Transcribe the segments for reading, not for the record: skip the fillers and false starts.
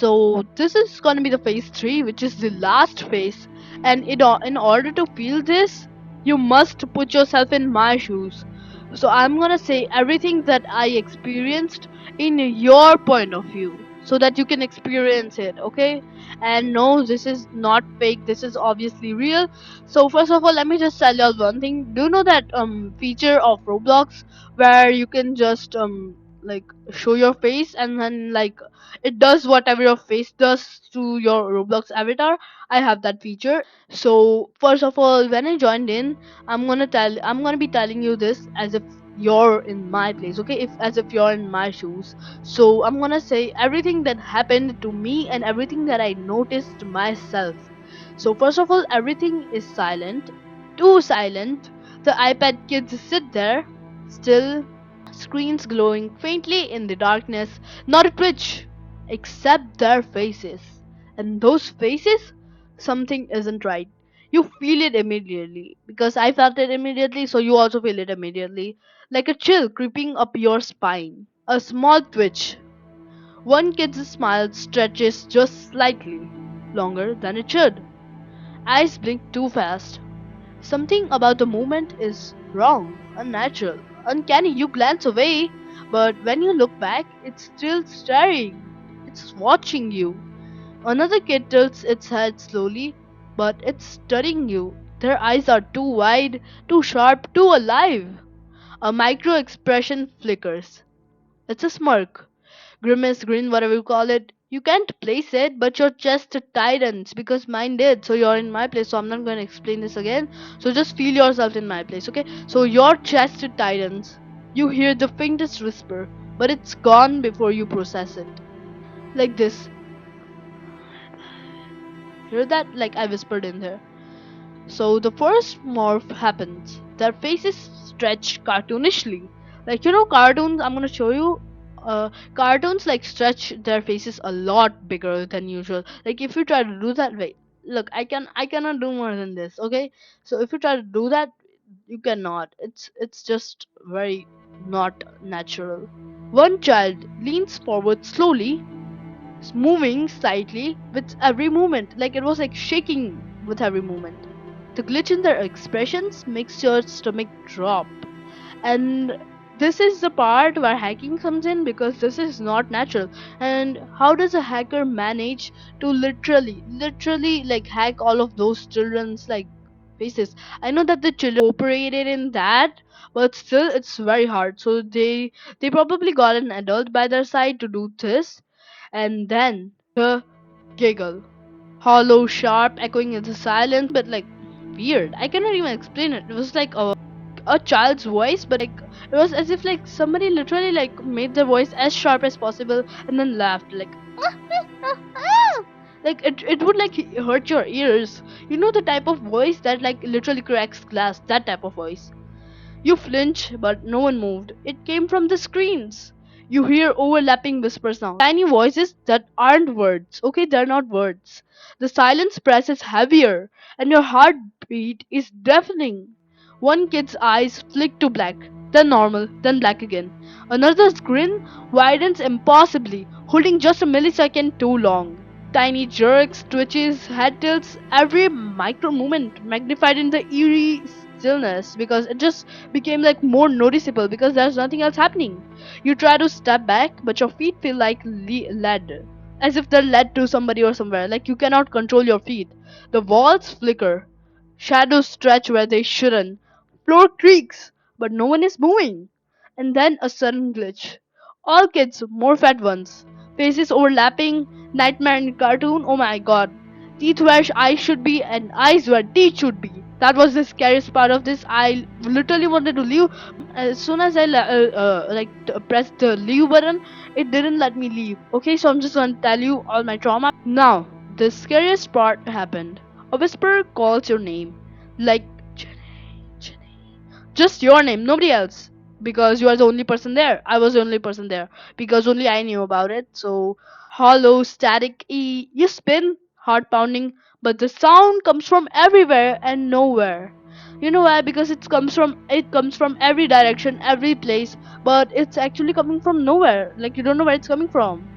So this is gonna be the phase 3, which is the last phase. And in order to feel this, you must put yourself in my shoes. So I'm gonna say everything that I experienced in your point of view, so that you can experience it, okay? And no, this is not fake. This is obviously real. So first of all, let me just tell y'all one thing. Do you know that feature of Roblox where you can just like show your face, and then like it does whatever your face does to your Roblox avatar? I have that feature. So first of all, when I joined in, I'm gonna be telling you this as if you're in my place, okay? If as if you're in my shoes. So I'm gonna say everything that happened to me and everything that I noticed myself. So first of all, everything is silent, too silent. The iPad kids sit there, still, screens glowing faintly in the darkness, not a twitch, except their faces. And those faces, something isn't right. You feel it immediately, because I felt it immediately, so you also feel it immediately. Like a chill creeping up your spine. A small twitch. One kid's smile stretches just slightly, longer than it should. Eyes blink too fast. Something about the movement is wrong, unnatural, uncanny. You glance away, but when you look back, it's still staring. It's watching you. Another kid tilts its head slowly, but it's studying you. Their eyes are too wide, too sharp, too alive. A micro expression flickers. It's a smirk, grimace, grin, whatever you call it. You can't place it, but your chest tightens because mine did. So you're in my place, so I'm not going to explain this again. So just feel yourself in my place, okay? So your chest tightens. You hear the faintest whisper, but it's gone before you process it. Like this. Hear that? Like I whispered in there. So the first morph happens. Their faces stretch cartoonishly. Like cartoons, I'm gonna show you. Cartoons like stretch their faces a lot bigger than usual. Like if you try to do that, wait, look, I cannot do more than this, okay? So if you try to do that, you cannot. It's just very not natural. One child leans forward slowly, moving slightly with every movement, like it was like shaking with every movement. The glitch in their expressions makes your stomach drop. And this is the part where hacking comes in, because this is not natural. And how does a hacker manage to literally like hack all of those children's like faces? I know that the children cooperated in that, but still it's very hard. So they probably got an adult by their side to do this. And then the giggle, hollow, sharp, echoing in the silence, but like weird. I cannot even explain it. It was like a child's voice, but like it was as if like somebody literally like made their voice as sharp as possible and then laughed like like it would like hurt your ears. You know, the type of voice that like literally cracks glass, that type of voice. You flinch, but no one moved. It came from the screens. You hear overlapping whispers now. Tiny voices that aren't words. Okay, they're not words. The silence presses heavier, and your heartbeat is deafening. One kid's eyes flick to black, then normal, then black again. Another's grin widens impossibly, holding just a millisecond too long. Tiny jerks, twitches, head tilts, every micro movement magnified in the eerie stillness, because it just became like more noticeable because there's nothing else happening. You try to step back, but your feet feel like lead, as if they're led to somebody or somewhere. Like you cannot control your feet. The walls flicker, shadows stretch where they shouldn't, floor creaks, but no one is moving. And then a sudden glitch. All kids morph at once, faces overlapping, nightmare in cartoon. Oh my god. Teeth where eyes should be and eyes where teeth should be. That was the scariest part of this. I literally wanted to leave. As soon as I pressed the leave button, it didn't let me leave. Okay, so I'm just gonna tell you all my trauma. Now, the scariest part happened. A whisper calls your name, like Jenny, Jenny. Just your name, nobody else. Because you are the only person there. I was the only person there. Because only I knew about it. So hollow, static E. You spin, heart pounding, but the sound comes from everywhere and nowhere. You know why? Because it comes from every direction, every place, but it's actually coming from nowhere. Like you don't know where it's coming from.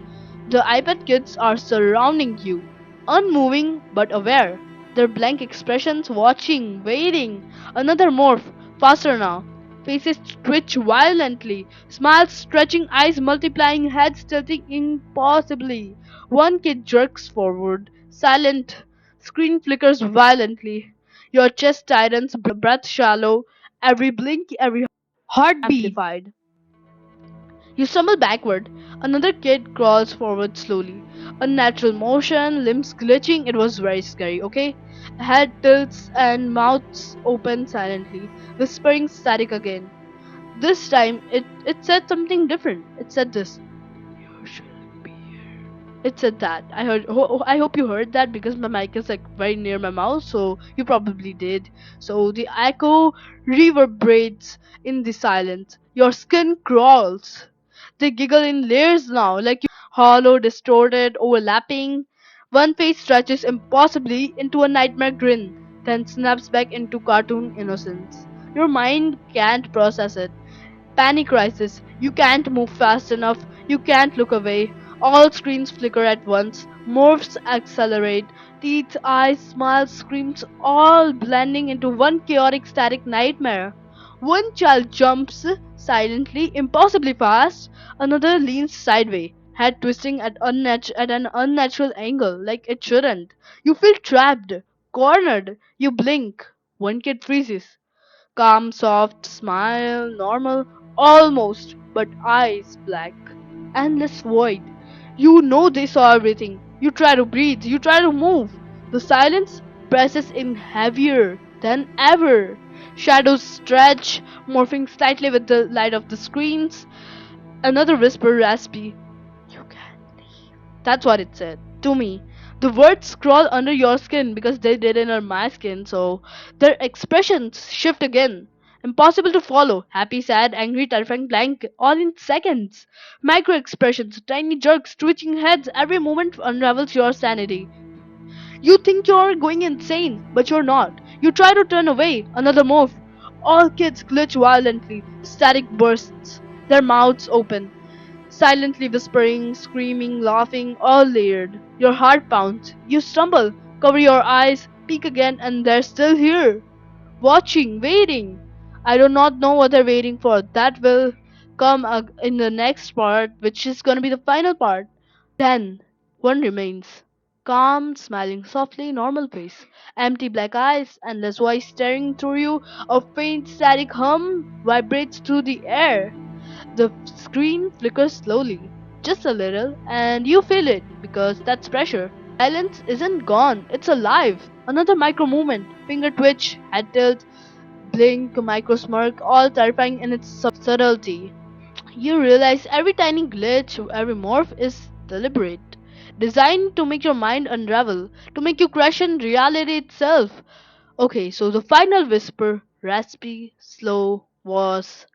The iPad kids are surrounding you, unmoving but aware. Their blank expressions watching, waiting. Another morph, faster now. Faces twitch violently, smiles stretching, eyes multiplying, heads tilting impossibly. One kid jerks forward, silent. Screen flickers violently. Your chest tightens, breath shallow, every blink, every heartbeat amplified. You stumble backward. Another kid crawls forward slowly. Unnatural motion, limbs glitching. It was very scary, okay? Head tilts and mouths open silently, whispering static again. This time, it said something different. It said this. You shouldn't be here. It said that. I hope you heard that because my mic is like very near my mouth, so you probably did. So the echo reverberates in the silence. Your skin crawls. They giggle in layers now, like hollow, distorted, overlapping. One face stretches impossibly into a nightmare grin, then snaps back into cartoon innocence. Your mind can't process it. Panic crisis. You can't move fast enough. You can't look away. All screens flicker at once. Morphs accelerate. Teeth, eyes, smiles, screams, all blending into one chaotic static nightmare. One child jumps silently, impossibly fast. Another leans sideways, head twisting at an unnatural angle, like it shouldn't. You feel trapped, cornered. You blink. One kid freezes. Calm, soft, smile, normal, almost, but eyes black. Endless void. You know they saw everything. You try to breathe, you try to move. The silence presses in heavier than ever. Shadows stretch, morphing slightly with the light of the screens. Another whisper, raspy. You can't leave. That's what it said to me. The words crawl under your skin because they did under my skin, so their expressions shift again. Impossible to follow. Happy, sad, angry, terrifying, blank, all in seconds. Micro expressions, tiny jerks, twitching heads, every moment unravels your sanity. You think you're going insane, but you're not. You try to turn away, another move. All kids glitch violently, static bursts, their mouths open. Silently whispering, screaming, laughing, all layered. Your heart pounds. You stumble, cover your eyes, peek again, and they're still here. Watching, waiting. I do not know what they're waiting for. That will come in the next part, which is gonna be the final part. Then, one remains. Calm, smiling softly, normal face. Empty black eyes, endless voice staring through you. A faint static hum vibrates through the air. The screen flickers slowly, just a little, and you feel it because that's pressure. Silence isn't gone, it's alive. Another micro movement, finger twitch, head tilt, blink, micro smirk, all terrifying in its subtlety. You realize every tiny glitch, every morph is deliberate, designed to make your mind unravel, to make you question reality itself. Okay, so the final whisper, raspy, slow, was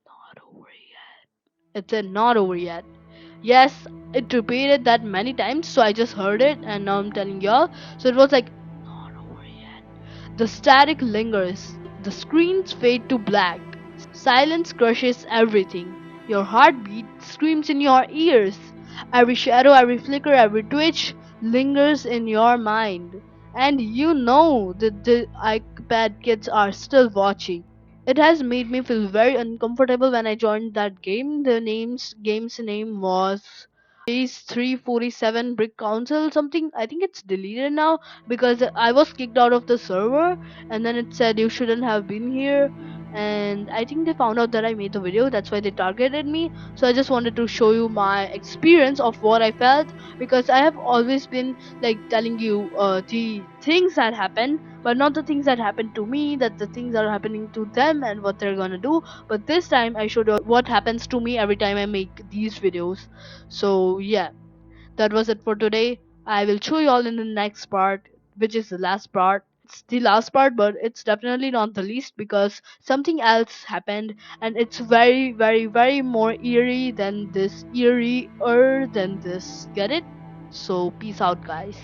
not over yet. It said not over yet. Yes, it repeated that many times, so I just heard it and now I'm telling y'all. So it was like, not over yet. The static lingers, the screens fade to black, silence crushes everything. Your heartbeat screams in your ears. Every shadow, every flicker, every twitch lingers in your mind. And you know that the iPad kids are still watching. It has made me feel very uncomfortable when I joined that game. The game's name was Phase 347 Brick Council something. I think it's deleted now because I was kicked out of the server and then it said you shouldn't have been here, and I think they found out that I made the video. That's why they targeted me. So I just wanted to show you my experience of what I felt because I have always been like telling you the things that happen, but not the things that happen to me, that the things that are happening to them and what they're gonna do. But this time I showed you what happens to me every time I make these videos. So yeah, that was it for today. I will show you all in the next part, which is the last part. It's the last part, but it's definitely not the least because something else happened and it's very, very, very more eerie than this. Eerier than this. Get it? So peace out, guys.